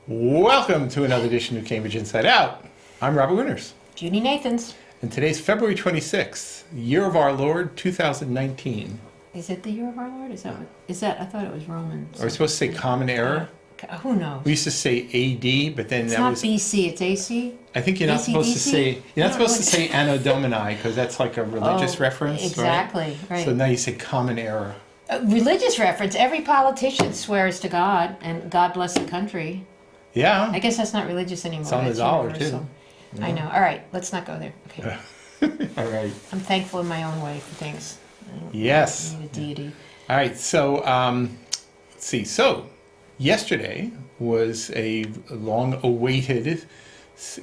Welcome to another edition of Cambridge Inside Out. I'm Robert Winters. Judy Nathans. And today's February 26th, year of our Lord, 2019. Is it the year of our Lord? Is that, I thought it was Roman. Are we supposed to say Common Era? Who knows? We used to say AD, but then It's that not was... BC, it's AC? I think you're not supposed to say... You're not supposed to say Anno Domini, because that's like a religious reference, exactly, right. So now you say Common Era. Religious reference. Every politician swears to God, and God bless the country. Yeah. I guess that's not religious anymore. It's on the That's dollar, universal. too. Yeah. I know. All right, let's not go there. Okay. All right. I'm thankful in my own way for things. I don't Yes. need a deity. All right, so let's see. So yesterday was a long-awaited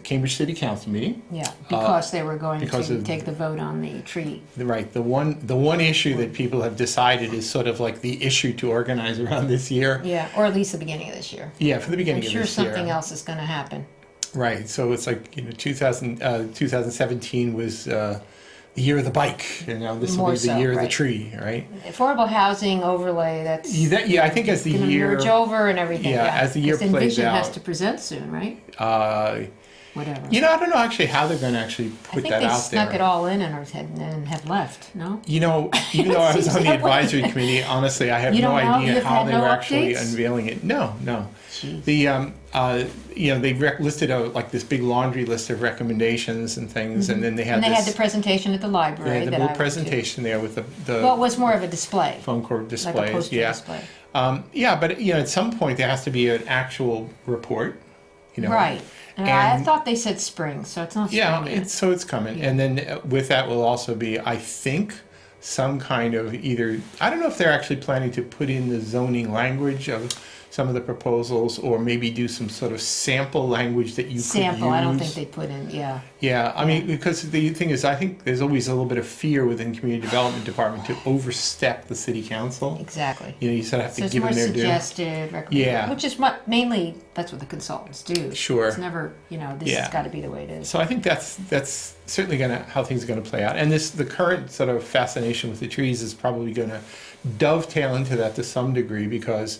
Cambridge City Council meeting. Yeah, because they were going because to of- take the vote on the tree. Right. The one issue that people have decided is sort of like the issue to organize around this year. Yeah, or at least the beginning of this year. Yeah, for the beginning I'm of sure this year. something else is going to happen. Right. So it's like 2017 was the year of the bike, and now this will More be the so, year of the right. tree, right? Affordable housing overlay, that's Yeah, I think as the going to year, merge over and everything. yeah, as the year 'Cause plays Envision has out. to present soon, right? Whatever. I don't know actually how they're going to actually I put think that they out snuck there. it all in and have left, no? Even though I was Seems on the that way. advisory committee, honestly, I have You no don't know? idea You've how had they no were actually updates? unveiling it. No. Jeez. They listed out like this big laundry list of recommendations and things, and then they had And they had this, the presentation at the they library had the that I whole went to. presentation there with the Well, it was more of a display, phone cord like displays. a poster Yeah, display. but at some point there has to be an actual report. Right. And I and- thought they said spring, so it's not spring Yeah, yet. it's coming, and then with that will also be, I think, some kind of either, I don't know if they're actually planning to put in the zoning language of some of the proposals, or maybe do some sort of sample language that you Sample, could use. I don't think they put in, yeah. Yeah, I mean, because the thing is, I think there's always a little bit of fear within community development department to overstep the city council. Exactly. You sort of have So to it's give more them their due. suggested, recommended, Yeah. which is mainly, that's what the consultants do. Sure. It's never, this Yeah. has got to be the way it is. So I think that's certainly how things are going to play out. And the current sort of fascination with the trees is probably going to dovetail into that to some degree, because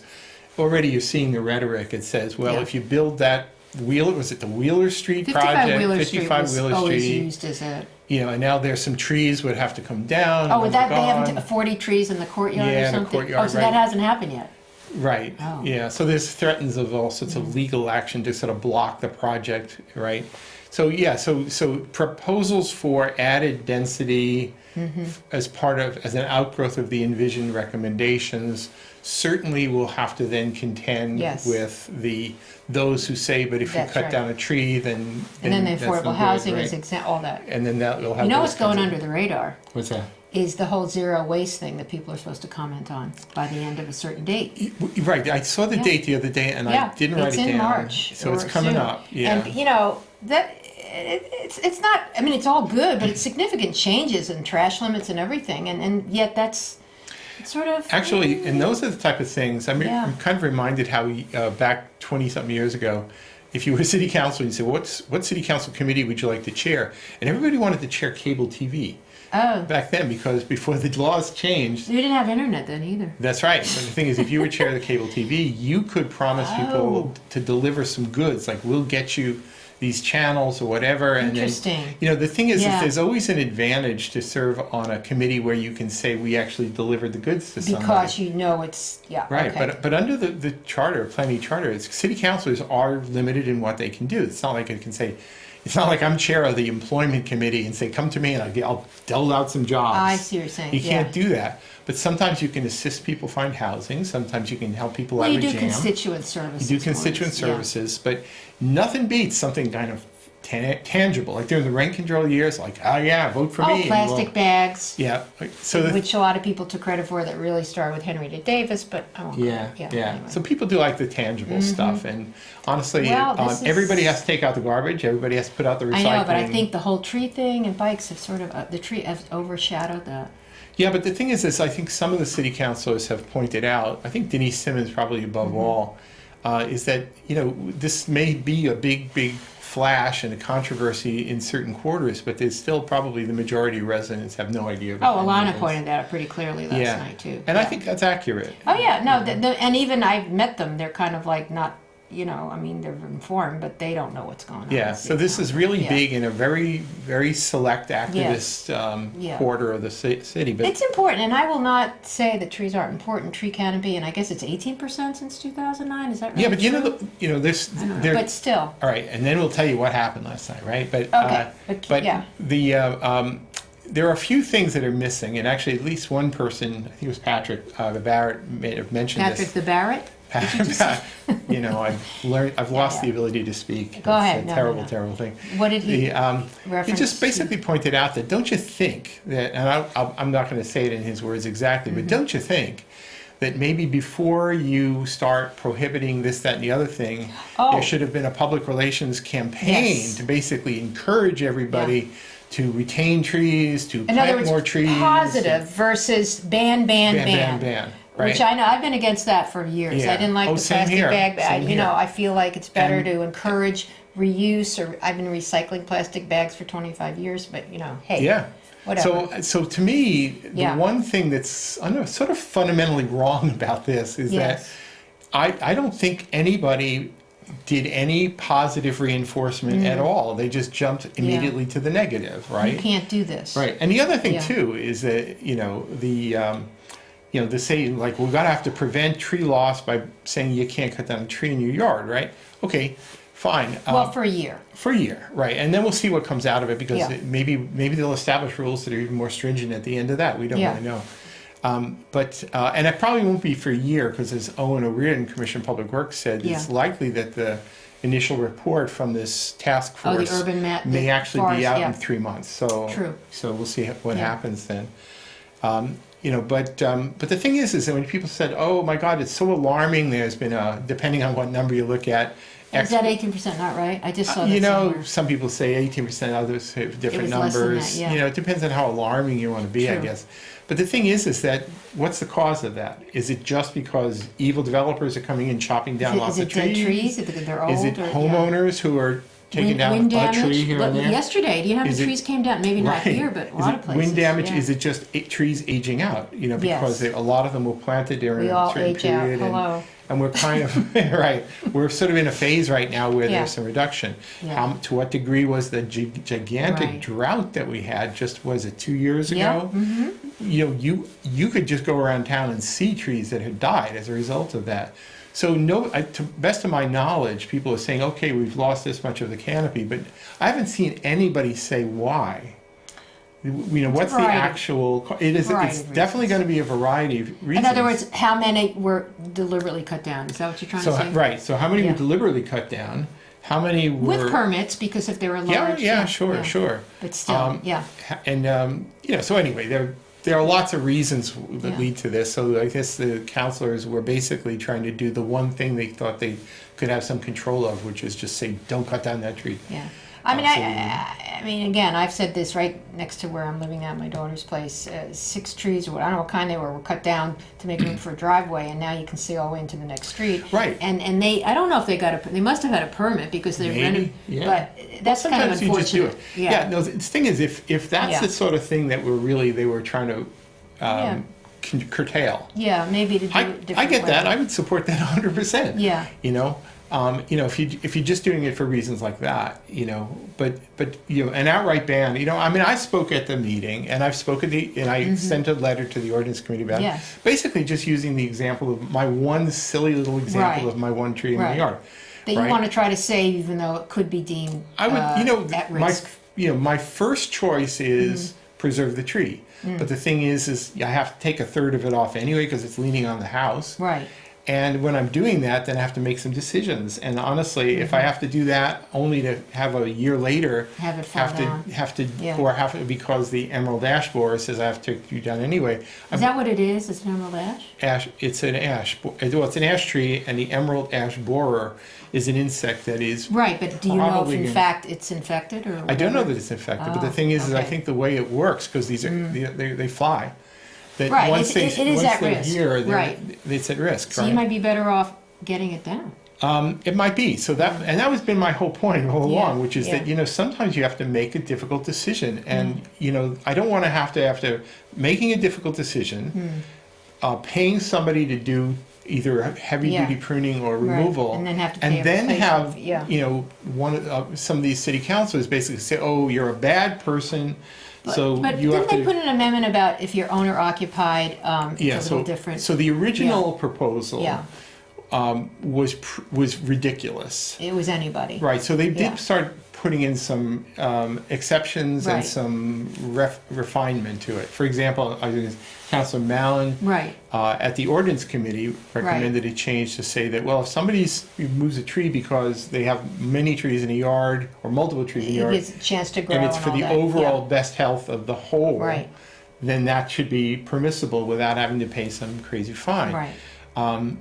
already you're seeing the rhetoric. It says, well, Yeah. if you build that was it the Wheeler Street 55 project? Wheeler Street 55 was Wheeler always Street. used as a, And now there's some trees would have to come down. oh, and with that, they gone. have 40 trees in the courtyard Yeah, or in the something? courtyard, Oh, so right. that hasn't happened yet? Right. Oh. Yeah. So there's threats of all sorts of legal action to sort of block the project, right? So so proposals for added density as an outgrowth of the envisioned recommendations certainly will have to then contend Yes. with those who say, but if That's you cut right. down a tree, then And then the that's no affordable good, housing right? is all that. And then that will have. You know those what's going kinds under the radar of- What's that? is the whole zero waste thing that people are supposed to comment on by the end of a certain date. Right. I saw the Yeah. date the other day, and Yeah, I didn't write it's it down. in March. So it's or coming soon. up. Yeah. And that it's not. I mean, it's all good, but it's significant changes in trash limits and everything, and yet that's sort of Actually, and those are the type of things. I mean, Yeah. I'm kind of reminded how back 20-something years ago, if you were city council, you say, what city council committee would you like to chair? And everybody wanted to chair cable TV Oh, back then, because before the laws changed. we didn't have internet then either. That's right. But the thing is, if you were chair of the cable TV, you could promise people to deliver some goods, like we'll get you these channels or whatever. And Interesting. then, the thing is Yeah. there's always an advantage to serve on a committee where you can say we actually delivered the goods to somebody. Because it's Right, okay. but under the charter, planning charter, city councilors are limited in what they can do. It's not like it can say, it's not like I'm chair of the employment committee and say, come to me and I'll dole out some jobs. I see what you're saying. You yeah. can't do that. But sometimes you can assist people find housing. Sometimes you can help people Well, out you of a do jam. constituent services. You do constituent more, yeah. services, but nothing beats something kind of tangible. Like during the rent control years, like, oh yeah, vote for me. Oh, and plastic we'll- bags. Yeah. So the, Which a lot of people took credit for that really started with Henrietta Davis, but I won't go Yeah, there. yeah. Anyway. So people do like the tangible stuff, and honestly, Well, this is- everybody has to take out the garbage. Everybody has to put out the recycling. I know, but I think the whole tree thing and bikes have sort of, the tree has overshadowed that. Yeah, but the thing is, I think some of the city councilors have pointed out. I think Denise Simmons probably above all, is that this may be a big flash and a controversy in certain quarters, but there's still probably the majority of residents have no idea about Oh, any Alana of this. pointed that out pretty clearly last Yeah. night too. And I Yeah. think that's accurate. Oh yeah, no, and even I've met them. They're kind of like not you know, I mean, they're informed, but they don't know what's going on. Yeah, so this is really Yeah. big in a very, very select activist Yeah. quarter of the city. But It's important, and I will not say that trees aren't important. Tree canopy, and I guess it's 18% since 2009. Is that right? yeah, but you know, this I don't know. there. But still, All right, and then we'll tell you what happened last night, right? But Okay, but but yeah. there are a few things that are missing, and actually, at least one person, I think it was Patrick the Barrett, may have mentioned Patrick this. the Barrett. You know, I've lost yeah. the ability to speak. Go ahead. It's No, a no, terrible, no. terrible thing. What did he He reference? just basically pointed out that don't you think that, and I'm not going to say it in his words exactly, Mm-hmm. but don't you think that maybe before you start prohibiting this, that, and the other thing, Oh. there should have been a public relations campaign Yes. to basically encourage everybody to retain trees, to In other plant words, more trees. positive versus ban. Ban, right? Which I know, I've been against that for years. Yeah. I didn't like Oh, the same plastic here. bag. Same You here. know, I feel like it's better And- to encourage reuse, or I've been recycling plastic bags for 25 years, but you know, hey, Yeah. whatever. So to me, the Yeah. one thing that's, I don't know, sort of fundamentally wrong about this is Yes. that I don't think anybody did any positive reinforcement at all. They just jumped immediately to the negative, right? You can't do this. Right. And the other thing Yeah. too is that, the saying like, we're gonna have to prevent tree loss by saying you can't cut down a tree in your yard, right? Okay, fine. Well, for a year. For a year, right? And then we'll see what comes out of it, because Yeah. maybe they'll establish rules that are even more stringent at the end of that. We don't Yeah. really know. And it probably won't be for a year, because as Owen O'Riordan, Commission of Public Works, said, it's Yeah. likely that the initial report from this task Oh, the force urban mat- may the actually forest, be out yeah. in 3 months. So True. So we'll see what Yeah. happens then. But the thing is that when people said, "Oh my God, it's so alarming," there's been depending on what number you look at. Is that 18% not right? I just saw that You know, somewhere. some people say 18%, others have different was less than numbers. that, yeah. You know, it depends on how alarming you want to be, I True. guess. But the thing is that what's the cause of that? Is it just because evil developers are coming in chopping down lots Is of it dead trees? trees? Is it they're old? Is it or- yeah. homeowners who are taking down Wind a tree damage? here Look, and there? yesterday, do you know how Is many it- trees came down? Maybe not Right. here, but a Is lot it of places. wind damage? yeah. Is it just trees aging out? You know, because Yes. a lot of them were planted during We a all certain age out. period. Hello. And we're kind of, right, we're sort of in a phase right now where Yeah. there's some reduction. Yeah. To what degree was the gigantic Right. drought that we had just, was it 2 years Yeah, ago? You know, you could just go around town and see trees that had died as a result of that. So to best of my knowledge, people are saying, okay, we've lost this much of the canopy, but I haven't seen anybody say why. You know, what's the variety. actual, it's Variety of definitely reasons. going to be a variety of reasons. In other words, how many were deliberately cut down? Is that what you're trying So, to say? right, so how many Yeah. were deliberately cut down? How many were? With permits, because if they were large. Yeah, sure. But still, yeah. And, so anyway, there are lots of reasons that Yeah. lead to this. So I guess the counselors were basically trying to do the one thing they thought they could have some control of, which is just say, don't cut down that tree. Yeah. I mean, Absolutely. I mean, again, I've said this right next to where I'm living at my daughter's place. 6 trees, or I don't know what kind they were cut down to make room for a driveway, and now you can see all the way into the next street. Right. And they, I don't know if they they must have had a permit because they Maybe, yeah. But that's kind of Sometimes you just do unfortunate. it. Yeah, no, the thing is, if that's Yeah. the sort of thing that they were trying to Yeah. curtail. Yeah, maybe to do it different I get that. way. I would support that 100%. Yeah. You know, if you're just doing it for reasons like that, you know, but an outright ban. You know, I mean, I spoke at the meeting, and I sent a letter to the ordinance committee about Yes. basically just using the example of my one silly little example Right. of my one tree in my Right. yard. That you right? want to try to save, even though it could be deemed I would, at risk. my first choice is preserve the tree. But the thing is I have to take a third of it off anyway because it's leaning on the house. Right. And when I'm doing that, then I have to make some decisions. And honestly, if I have to do that only to have a year later, Have it fall down. have it because the emerald ash borer says I have to do done anyway. Is that what it is? It's an emerald ash? It's an ash. Well, it's an ash tree, and the emerald ash borer is an insect that is. Right, but do you know if Probably in gonna- fact it's infected or I don't know whatever? that it's infected, but the Oh, thing is I okay. think the way it works, because these are they fly. That Right, once it is once at they're risk. here, Right. it's at risk. So right? you might be better off getting it down. It might be. So that has been my whole point all Yeah, along, which is that, yeah. sometimes you have to make a difficult decision. And, I don't want to have to, making a difficult decision, paying somebody to do either heavy Yeah. duty pruning or Right. removal. And then have to pay And a then replacement, have, yeah. you know, some of these city councilors basically say, oh, you're a bad person, so But you have didn't to. they put an amendment about if you're owner occupied, Yeah, it's a little different? so the original proposal Yeah. was ridiculous. It was anybody. Right, so they Yeah. did start putting in some exceptions and Right. some refinement to it. For example, I think Councilor Mallon Right. at the ordinance committee recommended a change to say that, well, if somebody moves a tree because they have many trees in a yard or multiple trees in a It yard, gives a chance to grow and and it's for all the that. overall best health of the whole, Right. then that should be permissible without having to pay some crazy fine. Right.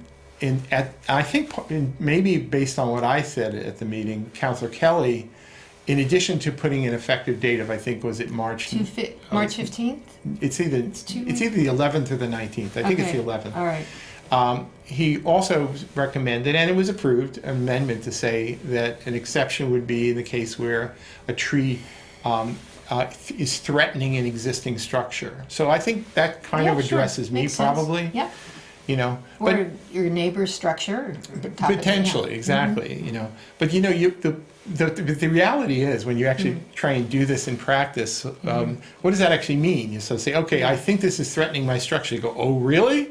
I think maybe based on what I said at the meeting, Councilor Kelly, in addition to putting an effective date of, I think, was it March? March 15th? It's either the 11th or the 19th. I think it's the 11th. All right. He also recommended, and it was approved, an amendment to say that an exception would be in the case where a tree is threatening an existing structure. So I think that kind Yeah, of sure. addresses me Makes sense. probably. Yep. You know, but Or your neighbor's structure. or top of it, potentially, yeah. exactly. You know, but you know, the reality is when you actually try and do this in practice, what does that actually mean? You say, okay, I think this is threatening my structure. You go, oh, really?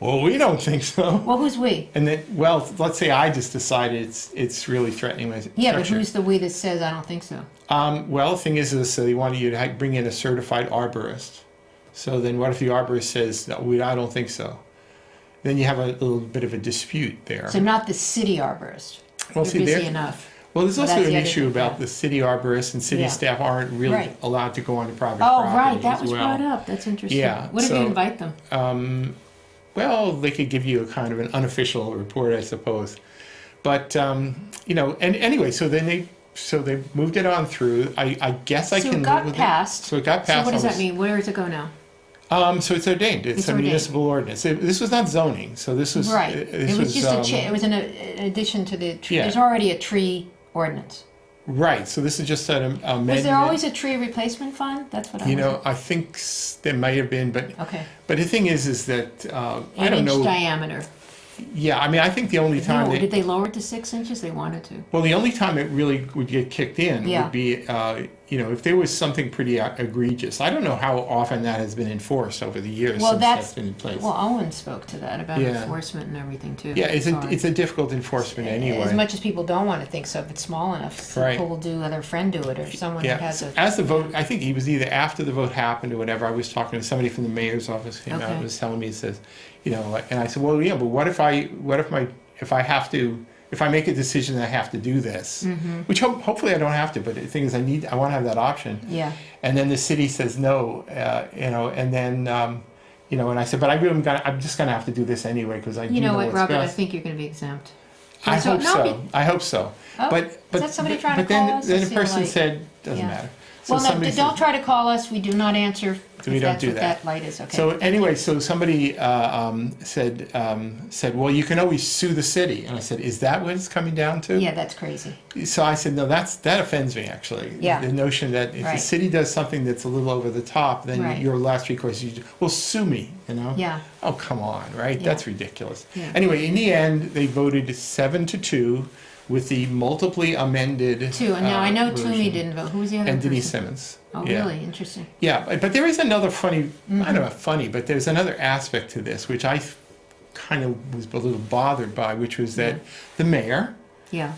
Well, we don't think so. Well, who's we? And then, well, let's say I just decided it's really threatening my structure. Yeah, but who's the we that says I don't think so? Well, the thing is so they wanted you to bring in a certified arborist. So then what if the arborist says, no, I don't think so? Then you have a little bit of a dispute there. So not the city arborist. Well, You're see, busy there- enough. Well, there's Well, also that's an the other issue thing, about yeah. the city arborists and city Yeah. staff aren't really Right. allowed to go onto private Oh, property right, that as was well. brought up. That's interesting. Yeah, What if you so- invite them? Well, they could give you a kind of an unofficial report, I suppose. But you know, and anyway, so they moved it on through. I guess I So can it got live with passed. So it got So passed. what does on that this- mean? Where does it go now? So it's ordained. It's It's a ordained. municipal ordinance. This was not zoning. So this was Right. This It was just um, it was an addition to the tree. Yeah. There's already a tree ordinance. right. So this is just an amendment. Was there always a tree replacement fund? That's what I You was. know, I think there might have been, but Okay. the thing is that I 8 don't inch know. diameter. Yeah, I mean, I think the only time No, did they lower it to 6 inches? They wanted to. well, the only time it really would get kicked in Yeah. would be, you know, if there was something pretty egregious. I don't know how often that has been enforced over the years Well, since that's been in place. Well, Owen spoke to that about Yeah. enforcement and everything too. Yeah, it's Sorry. a difficult enforcement anyway. As much as people don't want to think so, if it's small enough, Right. people will do let their friend do it, or someone that Yeah, has a. as the vote, I think he was either after the vote happened or whatever. I was talking to somebody from the mayor's office came out Okay. and was telling me, he says, you know, and I said, well, yeah, but what if I make a decision that I have to do this, which hopefully I don't have to, but the thing is I want to have that option. Yeah. And then the city says no, you know, and then, you know, and I said, but I'm just gonna have to do this anyway because I You do know know what, what's Robert? I best. think you're going to be exempt. I So- hope no, so. be- I hope so. Oh, But is that somebody trying to but then call us? then I the see person light. said doesn't Yeah. matter. So Well, no, somebody don't said- try to call us. We do not answer. So we if don't that's do what that. that light is. Okay. So anyway, so somebody said, well, you can always sue the city, and I said, is that what it's coming down to? Yeah, that's crazy. So I said, no, that offends me actually. Yeah. The notion that if the Right. city does something that's a little over the top, then Right. your last recourse is, well, sue me, you know? Yeah. Oh, come on, right? Yeah. That's ridiculous. Yeah. Anyway, in the end, they voted 7-2 with the multiply amended. Two. And now I know version. Toomey didn't vote. Who was the other And person? Denise Simmons. Oh, Yeah. really? Interesting. Yeah, but there is another funny, I Mm-hmm. don't know if funny, but there's another aspect to this, which I kind of was a little bothered by, which was that the mayor Yeah.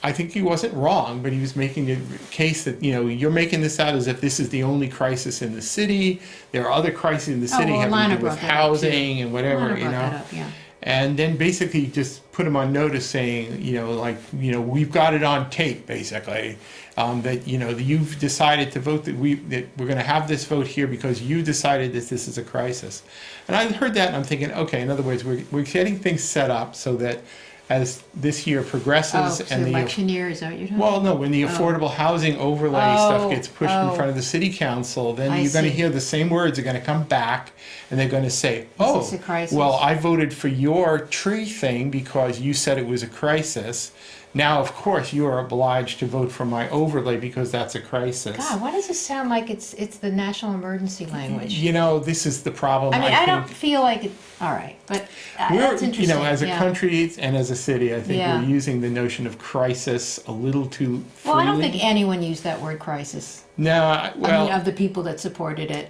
I think he wasn't wrong, but he was making the case that, you know, you're making this out as if this is the only crisis in the city. There are other crises in the Oh, city well, having to Lana do with brought that up, housing and whatever, Lana you brought know. that up, yeah. And then basically just put him on notice saying, you know, like, you know, we've got it on tape, basically, that, you know, you've decided to vote that we're going to have this vote here because you decided that this is a crisis. And I heard that and I'm thinking, okay, in other words, we're getting things set up so that as this year progresses Oh, so and election year, is that what you're talking well, no, when the affordable housing overlay stuff Oh, gets pushed in oh. front of the city council, then I you're going to see. hear the same words are going to come back, and they're going to say, "Oh, this a crisis?" well, I voted for your tree thing because you said it was a crisis. Now, of course, you are obliged to vote for my overlay because that's a crisis." God, why does it sound like it's the national emergency language? You know, this is the problem. I mean, I don't think. feel like All right, but We're, that's interesting. as a yeah. country and as a city, I think Yeah. we're using the notion of crisis a little too freely. Well, I don't think anyone used that word crisis. No, I mean, of the people that supported it.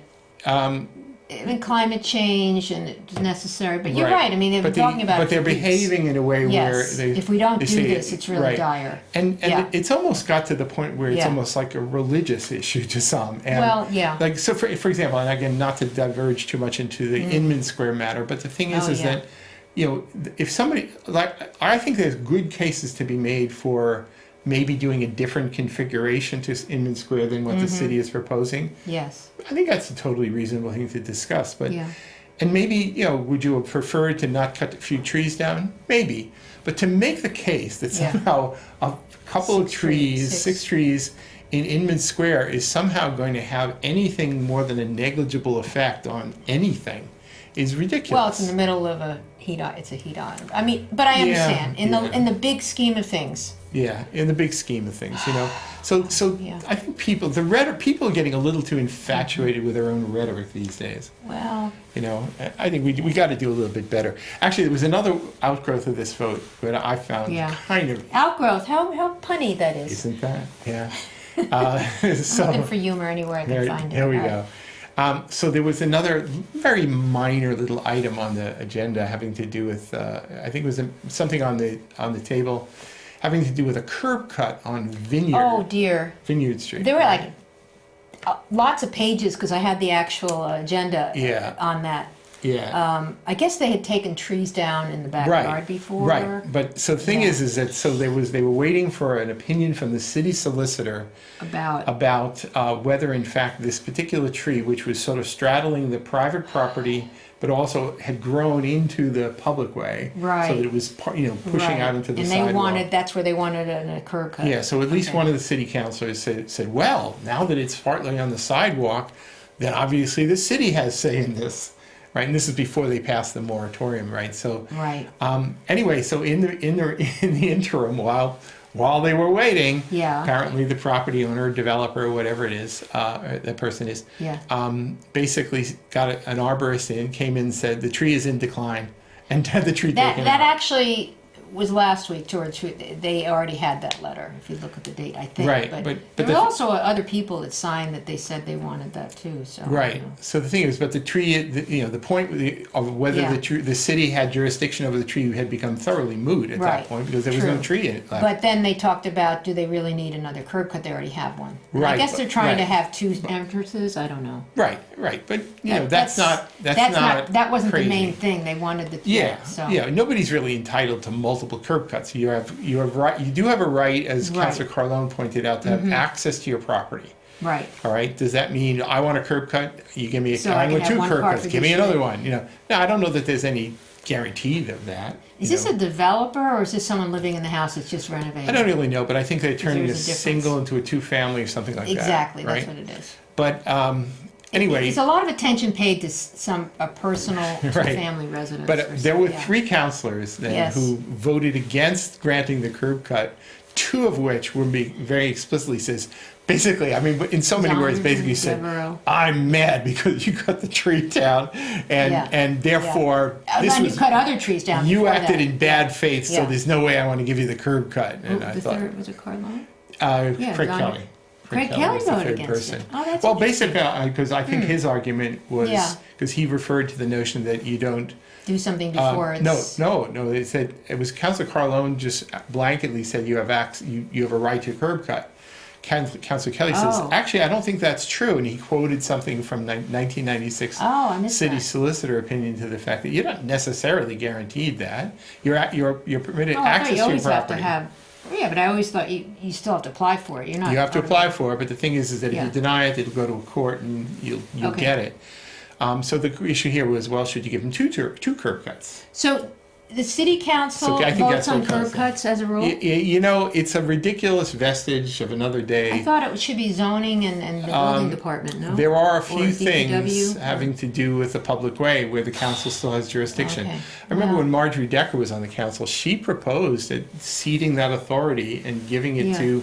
I mean, climate change and it's necessary, but you're right. I mean, they're talking about. But they're behaving in a way where they. If we don't they do say this, it's really dire. And Yeah. it's almost got to the point where it's Yeah. almost like a religious issue to some. And Well, yeah. Like so, for example, and again, not to diverge too much into the Inman Square matter, but the thing is, Oh, is yeah. that if somebody I think there's good cases to be made for maybe doing a different configuration to Inman Square than what the city is proposing. Yes. I think that's a totally reasonable thing to discuss, but Yeah. and maybe would you have preferred to not cut a few trees down? Maybe, but to make the case that Yeah. somehow a couple of trees, six. 6 trees in Inman Square is somehow going to have anything more than a negligible effect on anything is ridiculous. Well, it's in the middle of a heat. It's a heat island. I mean, but I understand in the big scheme of things. Yeah, in the big scheme of things, So Yeah. I think people are getting a little too infatuated with their own rhetoric these days. Well, I think we got to do a little bit better. Actually, there was another outgrowth of this vote that I found kind of. outgrowth. How punny that is. Isn't that? Yeah. I'm looking for humor anywhere I can find it. There we All go. So there was another very minor little item on the agenda having to do with, I think it was something on the table, having to do with a curb cut on Oh dear. Vineyard Street. There were like lots of pages because I had the actual agenda on that. Yeah. I guess they had taken trees down in the backyard before. Right. But so the thing is that they were waiting for an opinion from the city solicitor about whether in fact this particular tree, which was sort of straddling the private property, but also had grown into the public way, Right. so that it was pushing out into the sidewalk. And that's where they wanted a curb cut. Yeah, so at least one of the city councilors said, well, now that it's partly on the sidewalk, then obviously the city has say in this, right? And this is before they passed the moratorium, right? So, Right. Anyway, so in the interim, while they were waiting, apparently the property owner, developer, whatever it is, that person is, basically got an arborist in, came in and said the tree is in decline, and had the tree taken That out. actually was last week, George. They already had that letter, if you look at the date, I think. Right, But but there were also other people that signed that they said they wanted that too, so. Right. So the thing is, but the tree, the point of whether the city had jurisdiction over the tree had become thoroughly moot at that point because there was no tree in it left. But then they talked about, do they really need another curb cut? They already have one. And Right, I guess they're trying right. to have 2 entrances. I don't know. Right. But That- that's not that wasn't crazy. the main thing. They wanted the so. Nobody's really entitled to multiple curb cuts. You have right. You do have a right, as Councilor Carlone pointed out, to have access to your property. Right. All right. Does that mean I want a curb cut? You give me a So I I can want have 2 one curb car cuts. for Give this me another year. one. No, I don't know that there's any guarantee of that. Is this a developer or is this someone living in the house that's just renovating? I don't really know, but I think they're turning a there's a difference. single into a 2-family or something like Exactly. that. Right? That's what it is. But anyway, There's a lot of attention paid to a personal Right. family residence. but there were 3 councilors then Yes. who voted against granting the curb cut, 2 of which were very explicitly says, basically, I mean, in so many words, basically said, Devereaux. I'm mad because you cut the tree down, and therefore this then you was cut other trees down. you before acted that. in bad faith, so Yeah. there's no way I want to give you the curb cut. And I thought, was it Carlone? Craig John- Kelly. Craig Kelly was the voted 3rd against person. it. Oh, that's well, interesting. basically, because I think his argument was Yeah. because he referred to the notion that you don't. Do something before it's... No. They said it was Councilor Carlone just blanketly said you have you have a right to a curb cut. Councilor Kelly says, actually, I don't think that's true, and he quoted something from 1996 city solicitor opinion to the fact that you're not necessarily guaranteed that you're permitted access to your property. Yeah, but I always thought you still have to apply for it. You're not. You have to apply for it, but the thing is that if Yeah. you deny it, it'll go to a court and you'll get it. So the issue here was, well, should you give them two curb cuts? So the city council So I think votes that's on what curb council- cuts as a rule? It's a ridiculous vestige of another day. I thought it should be zoning and the building department, no? There are a Or few things DPW? having to do with the public way where the council still has jurisdiction. Okay. I remember when Marjorie Decker was on the council, she proposed ceding that authority and giving it to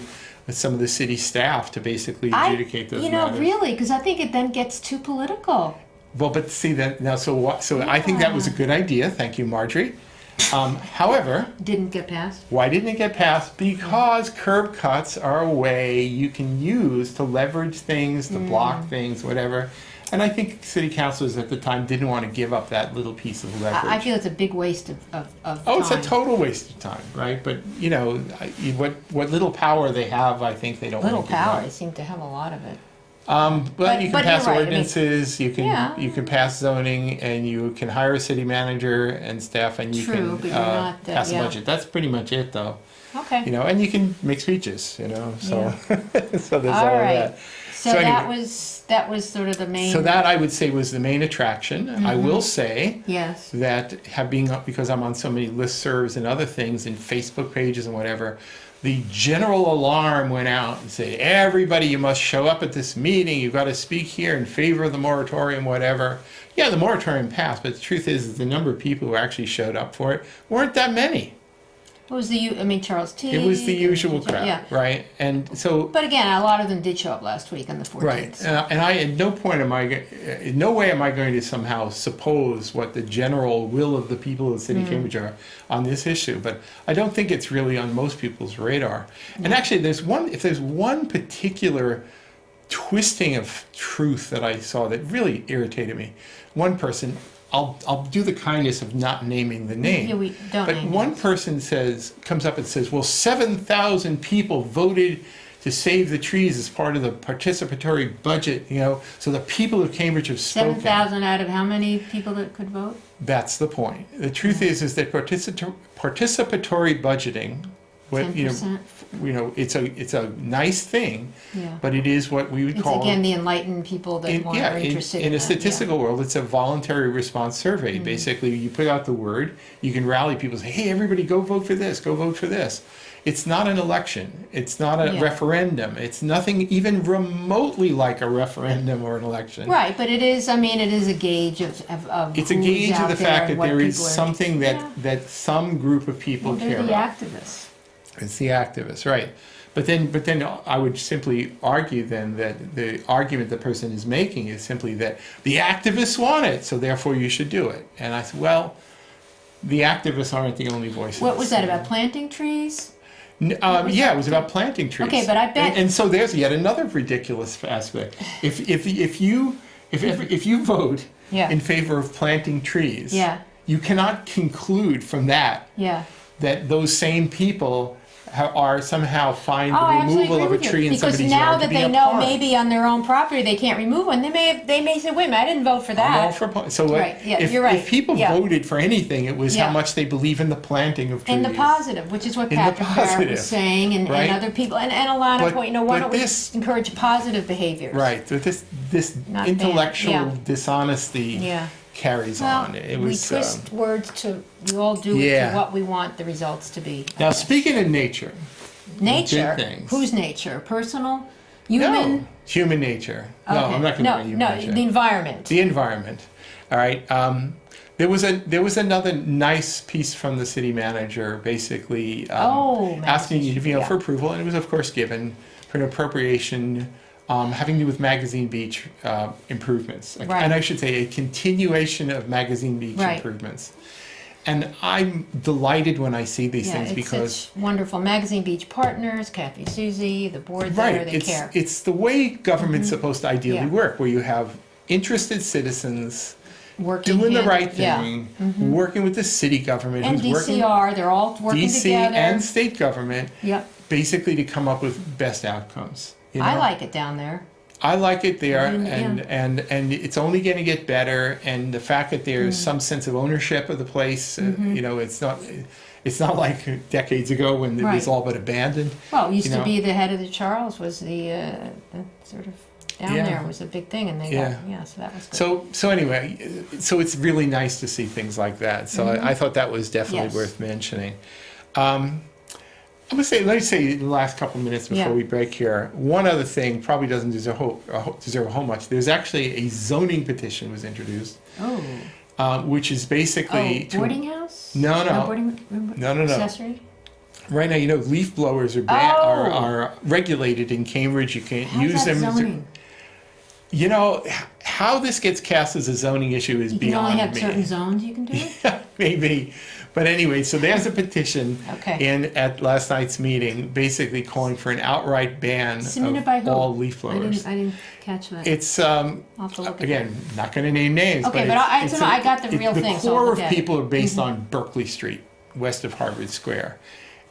some of the city staff to basically adjudicate those matters. Really, because I think it then gets too political. Well, but see that now, so I think that was a good idea. Thank you, Marjorie. However, Didn't get passed? why didn't it get passed? Because curb cuts are a way you can use to leverage things, to block things, whatever. And I think city councilors at the time didn't want to give up that little piece of leverage. I feel it's a big waste of time. Oh, it's a total waste of time, right? But, you know, what little power they have, I think they don't Little want to give power, up. they seem to have a lot of it. But you can but pass you're right, I mean, ordinances, you yeah. can pass zoning, and you can hire a city manager and staff, and you True, can but you're not, pass a yeah. budget. That's pretty much it, though. Okay. You know, and you can make speeches, you know, so, so there's All all of right. that. So So that anyway. was sort of the main. So that, I would say, was the main attraction. I will say Yes. that because I'm on so many listservs and other things and Facebook pages and whatever, the general alarm went out and said, everybody, you must show up at this meeting. You've got to speak here in favor of the moratorium, whatever. Yeah, the moratorium passed, but the truth is the number of people who actually showed up for it weren't that many. What was Charles T. It was the usual crowd, Yeah. right? And so, But again, a lot of them did show up last week on the 14th. right, and I, at no point in no way am I going to somehow suppose what the general will of the people of the city of Cambridge are on this issue, but I don't think it's really on most people's radar. And actually, if there's one particular twisting of truth that I saw that really irritated me, one person, I'll do the kindness of not naming the name. Yeah, we don't But name one names. person comes up and says, well, 7,000 people voted to save the trees as part of the participatory budget, you know, so the people of Cambridge have spoken. 7,000 out of how many people that could vote? That's the point. The truth is that participatory budgeting, it's a nice thing, Yeah. but it is what we would It's call again the enlightened people that are interested in a that, statistical world, it's a voluntary response survey. Basically, you put out the word, you can rally people, say, hey, everybody, go vote for this, go vote for this. It's not an election. It's not a Yeah. referendum. It's nothing even remotely like a referendum or an election. Right, but it is a gauge of It's a who's gauge of out the there fact and that what there is people are- something Yeah. that some group of people Well, care they're the about. activists. It's the activists, right. But then I would simply argue then that the argument the person is making is simply that the activists want it, so therefore you should do it. And I said, well, the activists aren't the only voices. What was that about? Planting trees? Yeah, it was about planting trees. Okay, but I bet- And so there's yet another ridiculous aspect. If you vote Yeah. in favor of planting trees, Yeah. you cannot conclude from that Yeah. that those same people are somehow find Oh, I the absolutely removal of agree a with tree you. in Because somebody's now yard to that be they a know harm. maybe on their own property they can't remove one, they may say, wait a minute, I didn't vote for I'm all that. for so Right, yeah, if, you're right. if people Yeah. voted for anything, it was Yeah. how much they believe in the planting of trees. In the positive, which is what In the Patrick Barrett positive, was saying, and right? other people, and Alana But- point, why but don't we this- encourage positive behaviors? Right. So this Not intellectual bad, yeah. dishonesty Yeah. carries Well, on. It we was twist words we all do it yeah. to what we want the results to be. now speaking of nature. Nature? good things. Whose nature? Personal? Human? No, human nature. No, Okay. I'm not going to say human nature. the environment. The environment. All right. There was another nice piece from the city manager, basically asking you yeah. for approval, and it was of course given for an appropriation having to do with Magazine Beach improvements, Right. and I should say a continuation of Magazine Beach Right. improvements. And I'm delighted when I see these Yeah, things because it's wonderful. Magazine Beach Partners, Kathy Susie, the board right, there, they care. it's the way government's supposed to ideally Yeah. work, where you have interested citizens Working doing the hand- right yeah. thing, working with the city government, And who's working DCR, they're all working DC together. and state government, Yep. basically to come up with best outcomes. You know? I like it down there. I like it there, Yeah. and it's only going to get better. And the fact that there's some sense of ownership of the place, it's not like decades ago when it was Right. all but abandoned. Well, it used You to know? be the head of the Charles was the sort of down Yeah. there was a big thing, and they Yeah. so that was good. So anyway, so it's really nice to see things like that. So I thought that was definitely Yes. worth mentioning. Let me say in the last couple of minutes before Yeah. we break here, one other thing probably doesn't deserve a whole much. There's actually a zoning petition was introduced, which is basically boarding house? No, no. boarding room? No. Accessory? Right now, leaf blowers are Oh. are regulated in Cambridge. You can't How's use that them. zoning? You know, how this gets cast as a zoning issue is You can beyond only have me. certain zones you can do it? Maybe. But anyway, so there's a petition Okay. at last night's meeting, basically calling for an outright ban Submitted by of who? all leaf blowers. I didn't catch that. It's, I'll have to look at again, not going to name names, Okay, but but it's I got the real thing, The so I'll core look of at it. people are based on Berkeley Street, west of Harvard Square.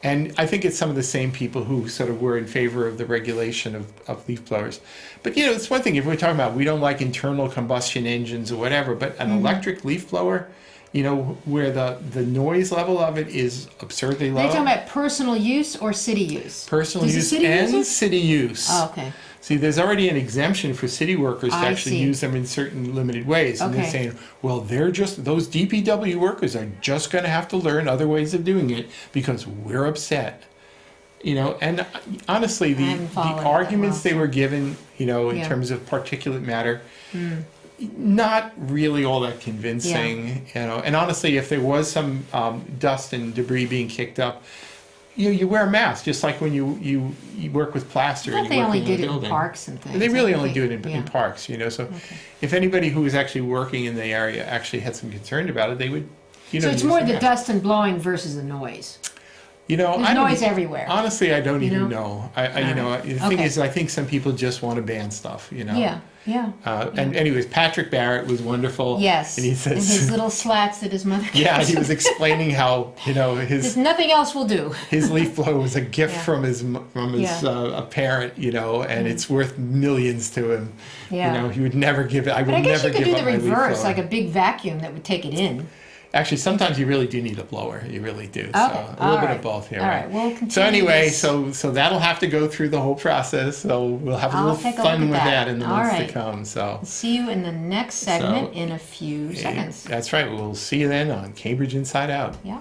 And I think it's some of the same people who sort of were in favor of the regulation of leaf blowers. But, you know, it's one thing if we're talking about we don't like internal combustion engines or whatever, but an electric leaf blower, you know, where the noise level of it is absurdly low. Are you talking about personal use or city use? Personal Does the use city use and it? city use. Oh, okay. See, there's already an exemption for city workers to I actually see. use them in certain limited ways. And they're Okay. saying, well, those DPW workers are just going to have to learn other ways of doing it because we're upset. You know, and honestly, the haven't followed it that arguments well. they were given, you know, in Yeah. terms of particulate matter, not really all that convincing, you know. And honestly, if there was some dust and debris being kicked up, you wear a mask, just like when you work with plaster I and thought you they work only in a did it in building. parks and things. They really I only think do it in yeah. parks, you know. So Okay. if anybody who was actually working in the area actually had some concern about it, they would, you know. So it's use more the the mask. dust and blowing versus the noise. You know, There's I don't, noise everywhere. honestly, I don't You even know? know. You know, the thing Okay. is, I think some people just want to ban stuff, you know. Yeah, yeah. And anyways, Patrick Barrett was wonderful. Yes. And he And says, his little slats that his mother yeah, gives he him. was explaining how, you know, There's nothing else will do. his leaf blower was a gift Yeah. from his a parent, you know, and it's worth millions to him. Yeah. You know, he would never give it. I would But I guess never you could give do up the my leaf reverse, blower. like a big vacuum that would take it in. Actually, sometimes you really do need a blower. You really do. So Okay, a little all bit right. of both here. All right? right, we'll continue So anyway, this. so that'll have to go through the whole process. So we'll have a I'll little take a fun look with at that that. in the All months right. to come. So See you in the next segment in a few seconds. that's right. We'll see you then on Cambridge Inside Out. Yeah.